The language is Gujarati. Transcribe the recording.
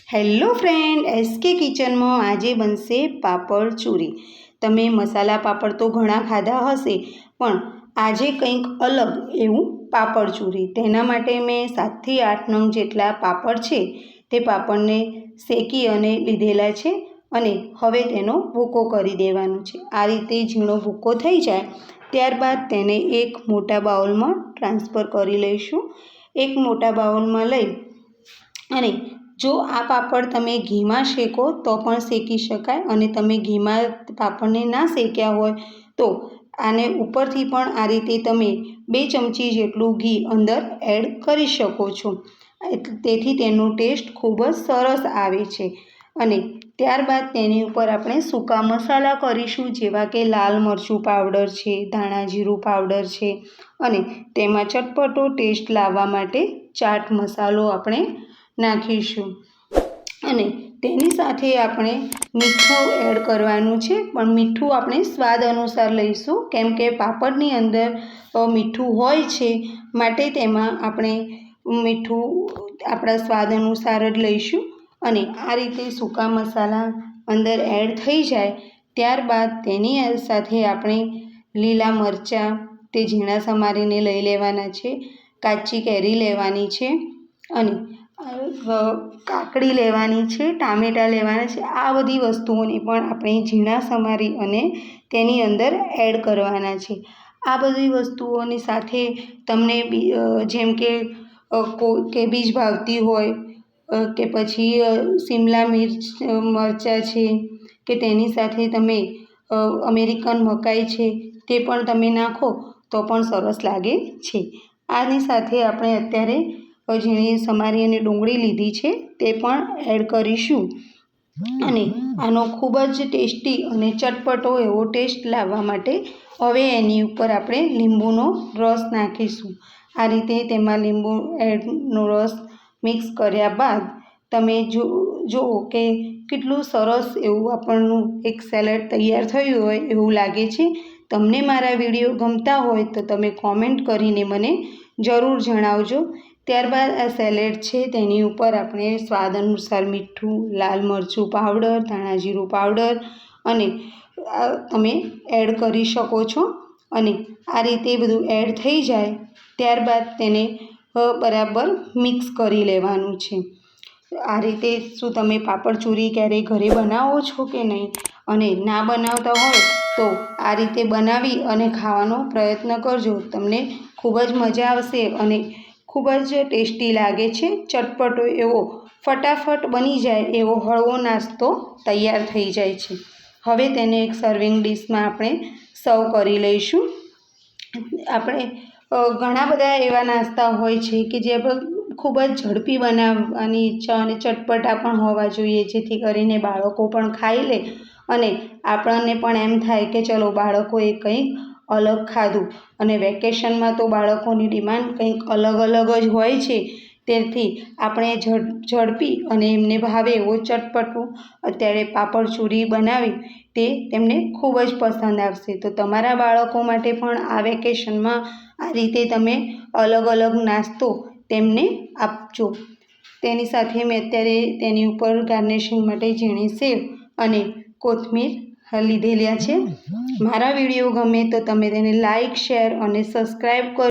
હેલો ફ્રેન્ડ, એસકે કિચનમાં આજે બનશે પાપડ ચૂરી। તમે મસાલા પાપડ તો ઘણા ખાધા હશે, પણ આજે કંઈક અલગ એવું પાપડ ચૂરી। તેના માટે મેં 7 થી 8 નંગ જેટલા પાપડ છે તે પાપડને શેકી અને લીધેલા છે અને હવે તેનો ભૂકો કરી દેવાનો છે। આ રીતે ઝીણો ભૂકો થઈ જાય ત્યારબાદ તેને એક મોટા બાઉલમાં ટ્રાન્સફર કરી લઈશું। એક મોટા બાઉલમાં લઈ અને જો આ પાપડ તમે ઘીમાં શેકો તો પણ શેકી શકાય અને તમે ઘીમાં પાપડને ના શેક્યા હોય તો આને ઉપરથી પણ આ રીતે તમે 2 ચમચી જેટલું ઘી અંદર એડ કરી શકો છો, તેથી તેનો ટેસ્ટ ખૂબ જ સરસ આવે છે। અને ત્યારબાદ તેની ઉપર આપણે સૂકા મસાલા કરીશું, જેવા કે લાલ મરચું પાવડર છે, ધાણા જીરું પાવડર છે અને તેમાં ચટપટો ટેસ્ટ લાવવા માટે ચાટ મસાલો આપણે નાખીશું અને તેની સાથે આપણે મીઠું એડ કરવાનું છે, પણ મીઠું આપણે સ્વાદ અનુસાર લઈશું, કેમ કે પાપડની અંદર મીઠું હોય છે, માટે તેમાં આપણે મીઠું આપણા સ્વાદ અનુસાર જ લઈશું। અને આ રીતે સૂકા મસાલા અંદર એડ થઈ જાય ત્યારબાદ તેની સાથે આપણે લીલા મરચાં તે ઝીણા સમારીને લઈ લેવાના છે, કાચી કેરી લેવાની છે અને કાકડી લેવાની છે, ટામેટાં લેવાના છે। આ બધી વસ્તુઓને પણ આપણે ઝીણા સમારી અને તેની અંદર એડ કરવાના છે। આ બધી વસ્તુઓની સાથે તમને જેમ કે કેબીજ ભાવતી હોય કે પછી શિમલા મિર્ચ મરચાં છે કે તેની સાથે તમે અમેરિકન મકાઈ છે તે પણ તમે નાખો તો પણ સરસ લાગે છે। આની સાથે આપણે અત્યારે ઝીણી સમારી અને ડુંગળી લીધી છે તે પણ એડ કરીશું અને આનો ખૂબ જ ટેસ્ટી અને ચટપટો એવો ટેસ્ટ લાવવા માટે હવે એની ઉપર આપણે લીંબુનો રસ નાખીશું। આ રીતે તેમાં લીંબુનો રસ મિક્સ કર્યા બાદ તમે જુઓ કે કેટલું સરસ એવું આપણનું એક સેલેડ તૈયાર થયું હોય એવું લાગે છે। તમને મારા વિડીયો ગમતા હોય તો તમે કોમેન્ટ કરીને મને જરૂર જણાવજો। ત્યારબાદ આ સેલેડ છે તેની ઉપર આપણે સ્વાદ અનુસાર મીઠું, લાલ મરચું પાવડર, ધાણા જીરું પાવડર અને તમે એડ કરી શકો છો અને આ રીતે બધું એડ થઈ જાય ત્યારબાદ તેને બરાબર મિક્સ કરી લેવાનું છે। આ રીતે શું તમે પાપડ ચૂરી ક્યારેય ઘરે બનાવો છો કે નહીં? અને ના બનાવતા હોય તો આ રીતે બનાવી અને ખાવાનો પ્રયત્ન કરજો, તમને ખૂબ જ મજા આવશે અને ખૂબ જ ટેસ્ટી લાગે છે। ચટપટો એવો ફટાફટ બની જાય એવો હળવો નાસ્તો તૈયાર થઈ જાય છે। હવે તેને એક સર્વિંગ ડીશમાં આપણે સર્વ કરી લઈશું। આપણે ઘણા બધા એવા નાસ્તા હોય છે કે જે ખૂબ જ ઝડપી બનાવવાની ઈચ્છા અને ચટપટા પણ હોવા જોઈએ, જેથી કરીને બાળકો પણ ખાઈ લે અને આપણને પણ એમ થાય કે ચલો બાળકોએ કંઈક અલગ ખાધું। અને વેકેશનમાં તો બાળકોની ડિમાન્ડ કંઈક અલગ અલગ જ હોય છે, તેથી આપણે ઝડપી અને એમને ભાવે એવો ચટપટું અત્યારે પાપડ ચૂરી બનાવી તે તેમને ખૂબ જ પસંદ આવશે। તો તમારા બાળકો માટે પણ આ વેકેશનમાં આ રીતે તમે અલગ અલગ નાસ્તો તેમને આપજો। તેની સાથે મેં અત્યારે તેની ઉપર ગાર્નિશિંગ માટે ઝીણી સેવ અને કોથમીર લીધેલા છે। મારા વિડીયો ગમે તો તમે તેને લાઇક, શેર અને સબસ્ક્રાઈબ કરો।